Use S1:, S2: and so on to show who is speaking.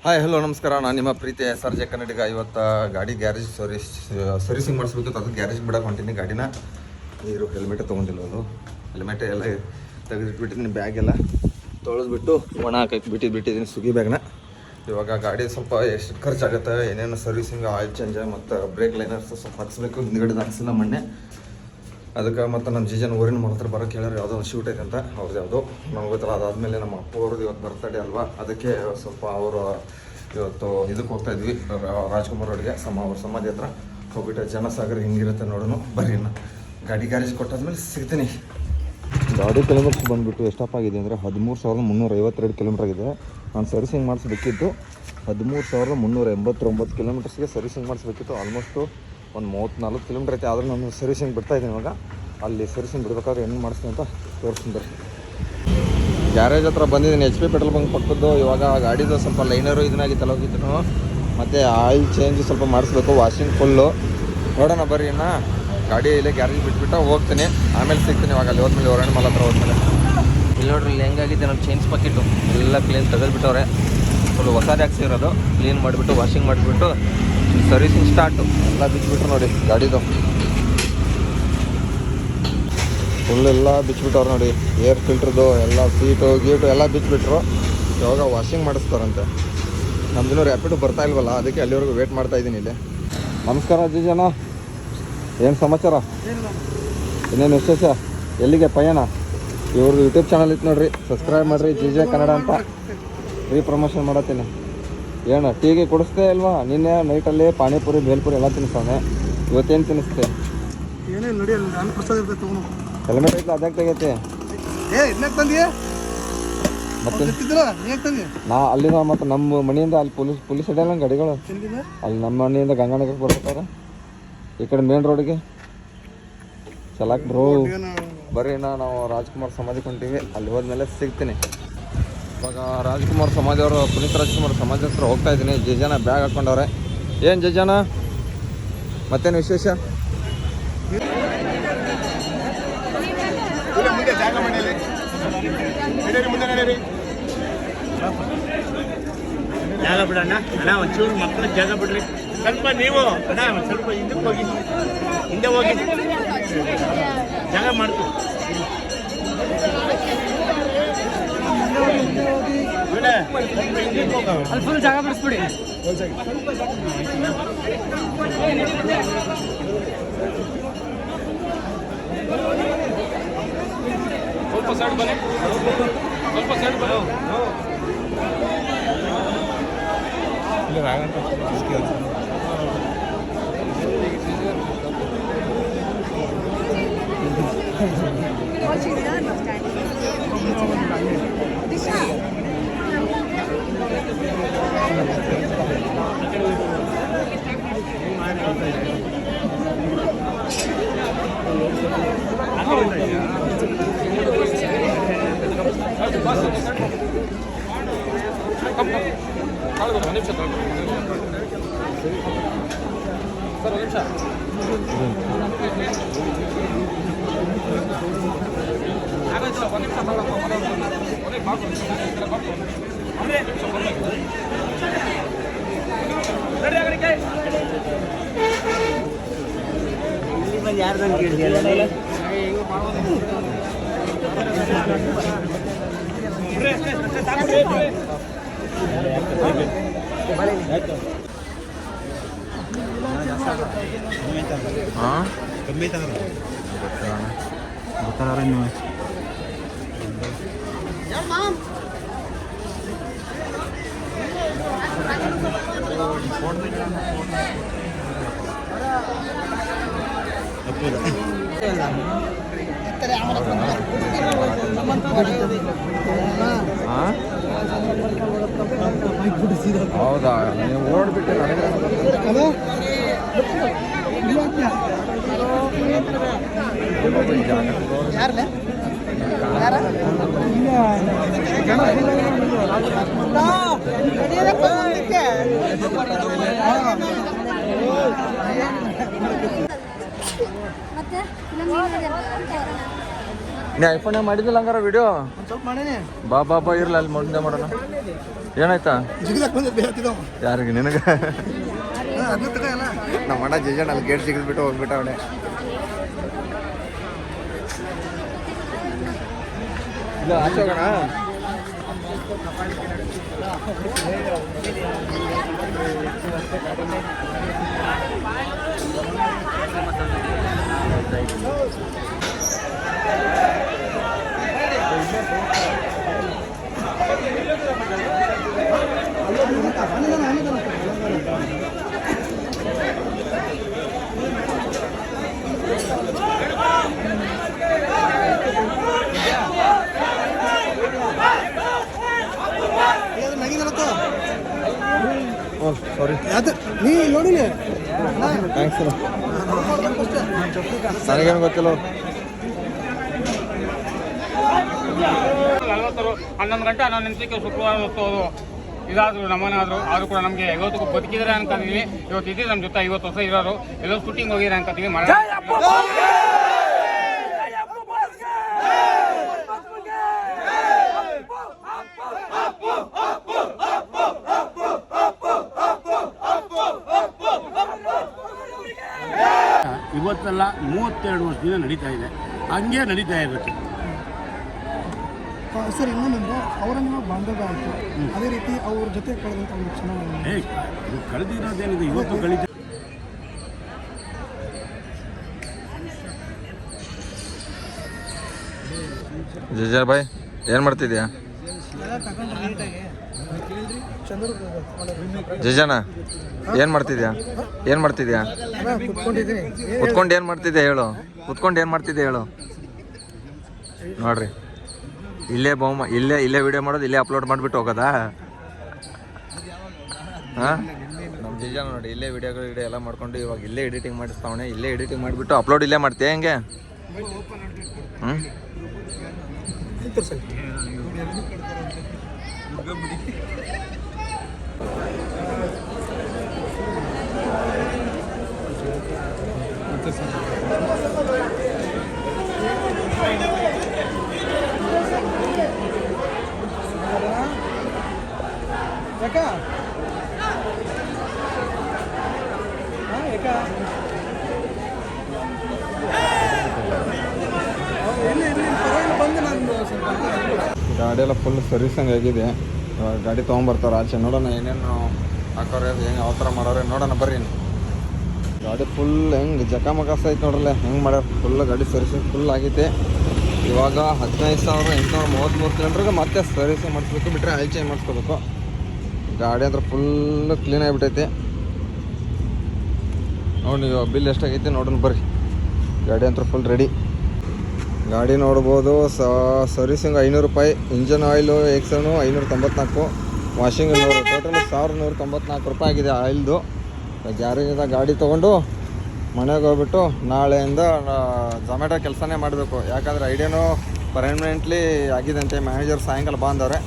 S1: Hi hello ನಮಸ್ಕಾರ. ನಾನು ನಿಮ್ಮ ಪ್ರೀತಿಯ SRJ ಕನ್ನಡಿಗ. ಇವತ್ತು ಗಾಡಿ ಗ್ಯಾರೇಜ್ ಸರ್ವಿಸಿಂಗ್ ಮಾಡಿಸ್ಬೇಕಿತ್ತು, ಅದಕ್ಕೆ ಗ್ಯಾರೇಜ್ ಬಿಡಕ್ಕೆ ಹೊಂಟೀನಿ. ಗಾಡಿನ ನೀರು ಹೆಲ್ಮೆಟ್ ತೊಗೊಂಡಿಲ್ಲ, ಅದು ಹೆಲ್ಮೆಟ್ ಎಲ್ಲ ತೆಗೆದಿಟ್ಬಿಟ್ಟಿದ್ದೀನಿ. ಬ್ಯಾಗ್ ಎಲ್ಲ ತೊಳೆದ್ಬಿಟ್ಟು ಒಣ ಹಾಕಿ ಬಿಟ್ಟಿದ್ದೀನಿ ಸುಗಿ ಬ್ಯಾಗ್ನ. ಇವಾಗ ಗಾಡಿ ಸ್ವಲ್ಪ ಎಷ್ಟು ಖರ್ಚಾಗುತ್ತೆ, ಏನೇನು ಸರ್ವಿಸಿಂಗ್, ಆಯಿಲ್ ಚೇಂಜ್ ಮತ್ತು ಬ್ರೇಕ್ ಲೈನರ್ಸ್ ಸ್ವಲ್ಪ ಹಾಕ್ಸ್ಬೇಕು. ಹಿಂದ್ಗಡೆ ಹಾಕ್ಸಿಲ್ಲ ಮೊನ್ನೆ, ಅದಕ್ಕೆ ಮತ್ತು ನಮ್ಮ ಜೀಜನ ಊರಿನ ಹತ್ರ ಬರೋಕ್ಕೆ ಹೇಳೋರು ಯಾವುದೋ ಒಂದು ಶೂಟ್ ಐತೆ ಅಂತ. ಅವ್ರದ್ದು ಯಾವುದೋ ನಮ್ಗೆ ಗೊತ್ತಲ್ಲ. ಅದಾದಮೇಲೆ ನಮ್ಮ ಅಪ್ಪ ಅವ್ರದ್ದು ಇವತ್ತು ಬರ್ತಡೇ ಅಲ್ವಾ, ಅದಕ್ಕೆ ಸ್ವಲ್ಪ ಅವರು ಇವತ್ತು ಇದಕ್ಕೆ ಹೋಗ್ತಾಯಿದ್ವಿ, ರಾಜ್ಕುಮಾರ್ ರೋಡ್ಗೆ. ಅವ್ರ ಸಮಾಧಿ ಹತ್ರ ಹೋಗ್ಬಿಟ್ಟು ಜನಸಾಗರ ಹಿಂಗಿರುತ್ತೆ ನೋಡೋಣ. ಬರ್ರಿ, ಗಾಡಿ ಗ್ಯಾರೇಜ್ ಕೊಟ್ಟಾದ್ಮೇಲೆ ಸಿಗ್ತೀನಿ. ಗಾಡಿ ಕಿಲೋಮೀಟರ್ಸ್ ಬಂದುಬಿಟ್ಟು ಎಷ್ಟಪ್ಪ ಆಗಿದೆ ಅಂದರೆ 13,352 ಕಿಲೋಮೀಟರ್ ಆಗಿದೆ. ನಾನು ಸರ್ವಿಸಿಂಗ್ ಮಾಡಿಸ್ಬೇಕಿತ್ತು 13,389 ಕಿಲೋಮೀಟರ್ಸ್ಗೆ ಸರ್ವಿಸಿಂಗ್ ಮಾಡಿಸ್ಬೇಕಿತ್ತು. ಆಲ್ಮೋಸ್ಟು ಒಂದು 34 ಕಿಲೋಮೀಟರ್ ಐತೆ. ಆದರೂ ನಾನು ಸರ್ವಿಸಿಂಗ್ ಬಿಡ್ತಾಯಿದ್ದೀನಿ. ಇವಾಗ ಅಲ್ಲಿ ಸರ್ವಿಸಿಂಗ್ ಬಿಡಬೇಕಾದ್ರೆ ಏನು ಮಾಡಿಸ್ತೀನಿ ಅಂತ ತೋರಿಸ್ತೀನಿ ಬರ್ರಿ. ಗ್ಯಾರೇಜ್ ಹತ್ರ ಬಂದಿದ್ದೀನಿ, HP ಪೆಟ್ರೋಲ್ ಬಂಕ್ ಪಕ್ಕದ್ದು. ಇವಾಗ ಗಾಡಿದು ಸ್ವಲ್ಪ ಲೈನರು ಇದನ್ನಾಗಿತ್ತಲ್ಲ ಹೋಗಿದ್ದು, ಮತ್ತು ಆಯಿಲ್ ಚೇಂಜ್ ಸ್ವಲ್ಪ ಮಾಡಿಸ್ಬೇಕು, ವಾಷಿಂಗ್ ಫುಲ್ಲು. ನೋಡೋಣ ಬರ್ರಿ. ಇನ್ನು ಗಾಡಿ ಇಲ್ಲೇ ಗ್ಯಾರೇಜ್ ಬಿಟ್ಬಿಟ್ಟು ಹೋಗ್ತೀನಿ, ಆಮೇಲೆ ಸಿಗ್ತೀನಿ. ಇವಾಗ ಅಲ್ಲಿ ಹೋದ್ಮೇಲೆ ಹೊರಗಡೆ ಮಾಲ್ ಹತ್ರ ಹೋದ್ಮೇಲೆ ಇಲ್ಲಿ ನೋಡ್ರಿ, ಇಲ್ಲಿ ಹೆಂಗಾಗಿದೆ ನಮ್ಮ ಚೇಂಜ್ ಪಾಕೆಟು ಎಲ್ಲ ಕ್ಲೀನ್ ತೆಗೆದುಬಿಟ್ಟವ್ರೆ. ಫುಲ್ ಹೊಸದೇ ಹಾಕ್ಸಿರೋದು. ಕ್ಲೀನ್ ಮಾಡಿಬಿಟ್ಟು ವಾಷಿಂಗ್ ಮಾಡಿಬಿಟ್ಟು ಸರ್ವಿಸಿಂಗ್ ಸ್ಟಾರ್ಟು. ಎಲ್ಲ ಬಿಚ್ಚಿಬಿಟ್ರು ನೋಡಿ ಗಾಡಿದು, ಫುಲ್ಲೆಲ್ಲ ಬಿಚ್ಚಿಬಿಟ್ಟವ್ರು ನೋಡಿ. ಏರ್ ಫಿಲ್ಟ್ರದು ಎಲ್ಲ ಸೀಟು ಗೀಟು ಎಲ್ಲ ಬಿಚ್ಚಿಬಿಟ್ರು. ಇವಾಗ ವಾಷಿಂಗ್ ಮಾಡಿಸ್ತಾರಂತೆ. ನಮ್ದಿನ್ನೂ ರ್ಯಾಪಿಡು ಬರ್ತಾ ಇಲ್ವಲ್ಲ, ಅದಕ್ಕೆ ಅಲ್ಲಿವರೆಗೂ ವೇಟ್ ಮಾಡ್ತಾಯಿದ್ದೀನಿ ಇಲ್ಲಿ. ನಮಸ್ಕಾರ ಜೀಜನ, ಏನು ಸಮಾಚಾರ, ಇನ್ನೇನು ವಿಶೇಷ, ಎಲ್ಲಿಗೆ ಪಯಣ? ಇವ್ರದ್ದು ಯೂಟ್ಯೂಬ್ ಚಾನಲ್ ಇತ್ತು ನೋಡ್ರಿ, ಸಬ್ಸ್ಕ್ರೈಬ್ ಮಾಡಿರಿ, JJ ಕನ್ನಡ ಅಂತ. ಫ್ರೀ ಪ್ರಮೋಷನ್ ಮಾಡತ್ತೀನಿ. ಏನು ಟೀಗೆ ಕೊಡಿಸ್ದೆ ಅಲ್ವಾ? ನಿನ್ನೆ ನೈಟಲ್ಲಿ ಪಾನಿಪುರಿ ಬೇಲ್ಪುರಿ ಎಲ್ಲ ತಿನ್ನಿಸ್ತಾನೆ. ಇವತ್ತೇನು ತಿನ್ನಿಸ್ತೆ? ಹೆಲ್ಮೆಟ್ ಐತೆ, ಅದ್ಯಾಕೆ ತೆಗೈತೆ ಮತ್ತೆ? ನಾ ಅಲ್ಲಿಂದ ಮತ್ತು ನಮ್ಮ ಮನೆಯಿಂದ ಅಲ್ಲಿ ಪೊಲೀಸ್ ಇಡಲ್ಲ ಗಾಡಿಗಳು. ಅಲ್ಲಿ ನಮ್ಮ ಮನೆಯಿಂದ ಗಂಗಾನಗರಕ್ಕೆ ಬರ್ಬೇಕಾರೆ ಈ ಕಡೆ ಮೇನ್ ರೋಡಿಗೆ ಚಲಾಕ್ ಬ್ರೋ. ಬರ್ರಿ, ನಾವು ರಾಜ್ಕುಮಾರ್ ಸಮಾಧಿ ಕೊಂತೀವಿ, ಅಲ್ಲಿ ಹೋದ್ಮೇಲೆ ಸಿಗ್ತೀನಿ. ಇವಾಗ ರಾಜ್ಕುಮಾರ್ ಸಮಾಧಿಯವರು, ಪುನೀತ್ ರಾಜ್ಕುಮಾರ್ ಸಮಾಧಿ ಹತ್ರ ಹೋಗ್ತಾ ಇದ್ದೀನಿ. ಜನ ಬ್ಯಾಗ್ ಹಾಕ್ಕೊಂಡವ್ರೆ. ಏನು ಜನ ಮತ್ತೇನು ವಿಶೇಷ?
S2: ಜಾಗ ಬಿಡಣ್ಣ, ಅಣ್ಣ ಒಂಚೂರು ಮಕ್ಕಳಿಗೆ ಜಾಗ ಬಿಡ್ರಿ ಸ್ವಲ್ಪ. ನೀವು ಅಣ್ಣ ಒಂದು ಸ್ವಲ್ಪ ಹಿಂದಕ್ಕೆ ಹೋಗಿ, ಹಿಂದೆ ಹೋಗಿ ಜಾಗ ಮಾಡ್ತೀವಿ. ಅಲ್ಲಿ ಫುಲ್ ಜಾಗ ಬಿಡಿಸ್ಬಿಡಿ. ಸ್ವಲ್ಪ ಸೈಡ್ ಬನ್ನಿ, ಸ್ವಲ್ಪ ಸೈಡ್ ಬನ್ನಿ. ಯಾರ್ದಂಗೆ ಕೇಳಿದೆಯಲ್ಲ ಕಮ್ಮಿ ಗೊತ್ತಾರ ನೀವು.
S1: ಹೌದಾ, ನೀವು ಓಡ್ಬಿಟ್ಟು ನೀ ಐಫೋನ್ ಮಾಡಿದಿಲ್ಲ ಹಂಗಾರ ವಿಡಿಯೋ?
S2: ಸ್ವಲ್ಪ ಮಾಡೇನಿ.
S1: ಬಾ ಇರಲ್ಲ, ಅಲ್ಲಿ ಮುಂದೆ ಮಾಡೋಣ. ಏನಾಯ್ತಾ
S3: ಜಿಗಿಲಕ್ಕೆ ಬಂದಿದ್ದೆ ಹೇಳ್ತಿದ್ದವ
S1: ಯಾರಿಗೆ ನಿನಗೆ
S3: ಅದನ್ನ ತಗೋಲ್ಲ
S1: ನಮ್ಮ ಅಣ್ಣ ಜಜ್ಜಣ್ಣ ಅಲ್ಲಿ ಗೇಟ್ ಸಿಗಿದ್ಬಿಟ್ಟು ಹೋಗ್ಬಿಟ್ಟ ಅವನೇ ಇಲ್ಲ ಆಚೆ ಹೋಗೋಣ ಸಾರಿ
S3: ಅದು ನೀ ನೋಡಿಲ್ಲ
S1: ಥ್ಯಾಂಕ್ಸ್ ನನಗೇನು ಗೊತ್ತಿಲ್ಲ
S2: 11 ಗಂಟೆ 11 ನಿಮಿಷಕ್ಕೆ ಶುಕ್ರವಾರ ಹೊತ್ತು ಇದಾದರೂ ನಮ್ಮನಾದರೂ ಆದರೂ ಕೂಡ ನಮಗೆ ಇವತ್ತು ಬದುಕಿದ್ರೆ ಅನ್ಕೋತೀವಿ ಇವತ್ತು ಇದ್ದೀವಿ ನಮ್ಮ ಜೊತೆ 50 ವರ್ಷ ಇರೋರು ಎಲ್ಲೋ ಶೂಟಿಂಗ್ ಹೋಗಿದ್ರೆ ಅನ್ಕೋತೀವಿ ಇವತ್ತೆಲ್ಲ 32 ವರ್ಷದಿಂದ ನಡೀತಾ ಇದೆ ಹಂಗೆ ನಡೀತಾ ಇರುತ್ತೆ
S3: ಸರ್ ಇನ್ನೊಂದಂದ್ರೆ ಅವರನ್ನು ಬಾಂಧವ್ಯ ಆಯಿತು ಅದೇ ರೀತಿ ಅವ್ರ ಜೊತೆ ಕಳೆದಂಥ ಒಂದು ಕ್ಷಣ
S2: ಕಳೆದಿರೋದೇನಿದೆ ಇವತ್ತು ಕಳೀತಾ
S1: ಜಜ್ಜರ್ ಬಾಯ್ ಏನು ಮಾಡ್ತಿದ್ಯಾ ಜಜ್ಜಣ್ಣ ಏನು ಮಾಡ್ತಿದ್ಯಾ ಕುತ್ಕೊಂಡು ಏನು ಮಾಡ್ತಿದ್ದೆ ಹೇಳು ನೋಡ್ರಿ ಇಲ್ಲೇ ಇಲ್ಲೇ ವಿಡಿಯೋ ಮಾಡೋದು ಇಲ್ಲೇ ಅಪ್ಲೋಡ್ ಮಾಡಿಬಿಟ್ಟು ಹೋಗೋದಾ ಹಾಂ ನಮ್ಮ ಜಜ್ಜಣ್ಣ ನೋಡಿ ಇಲ್ಲೇ ವಿಡಿಯೋಗಳು ಎಲ್ಲ ಮಾಡ್ಕೊಂಡು ಇವಾಗ ಇಲ್ಲೇ ಎಡಿಟಿಂಗ್ ಮಾಡಿಸ್ತಾವಣೆ ಇಲ್ಲೇ ಎಡಿಟಿಂಗ್ ಮಾಡಿಬಿಟ್ಟು ಅಪ್ಲೋಡ್ ಇಲ್ಲೇ ಮಾಡ್ತೀಯ ಹೆಂಗೆ ಹ್ಞೂ ಗಾಡಿ ಎಲ್ಲ ಫುಲ್ ಸರ್ವಿಸಂಗ್ ಆಗಿದೆ ಇವಾಗ ಗಾಡಿ ತೊಗೊಂಬರ್ತಾರೆ ಆಚೆ ನೋಡೋಣ ಏನೇನು ಹಾಕೋರೆ ಹೆಂಗೆ ಯಾವ ಥರ ಮಾಡೋರೆ ನೋಡೋಣ ಬರ್ರಿ ಗಾಡಿ ಫುಲ್ ಹೆಂಗೆ ಜಕಾಮಕಾಸ ಐತೆ ನೋಡ್ರಲ್ಲ ಹೆಂಗೆ ಮಾಡ್ಯಾರ ಫುಲ್ ಗಾಡಿ ಸರ್ವಿಸಿಂಗ್ ಫುಲ್ ಆಗೈತೆ ಇವಾಗ 15,833 ಕಿಲೋಮೀಟ್ರಿಗೆ ಮತ್ತೆ ಸರ್ವಿಸಿಂಗ್ ಮಾಡಿಸ್ಬೇಕು ಬಿಟ್ಟರೆ ಆಯಿಲ್ ಚೇಂಜ್ ಮಾಡಿಸ್ಕೋಬೇಕು ಗಾಡಿ ಅಂದ್ರೆ ಫುಲ್ ಕ್ಲೀನ್ ಆಗಿಬಿಟ್ಟೈತೆ ನೋಡಿ ಇವಾಗ ಬಿಲ್ ಎಷ್ಟಾಗೈತೆ ನೋಡೋಣ ಬರ್ರಿ ಗಾಡಿ ಅಂತ ಫುಲ್ ರೆಡಿ ಗಾಡಿ ನೋಡ್ಬೋದು ಸರ್ವಿಸಿಂಗ್ 500 ರೂಪಾಯಿ ಇಂಜನ್ ಆಯಿಲು ಎಕ್ಸನು 594 ವಾಷಿಂಗ್ 100 ಟೋಟಲ್ 1,194 ರೂಪಾಯಿ ಆಗಿದೆ ಆಯಿಲ್ದು ಗ್ಯಾರೇಜಿಂದ ಗಾಡಿ ತೊಗೊಂಡು ಮನೆಗೆ ಹೋಗ್ಬಿಟ್ಟು ನಾಳೆಯಿಂದ ಝೊಮ್ಯಾಟೊ ಕೆಲಸನೇ ಮಾಡಬೇಕು ಯಾಕಂದರೆ ಐಡಿಯಾನೂ ಪರ್ಮನೆಂಟ್ಲಿ ಆಗಿದೆ ಅಂತೆ ಮ್ಯಾನೇಜರ್ ಸಾಯಂಕಾಲ ಬಂದವ್ರೆ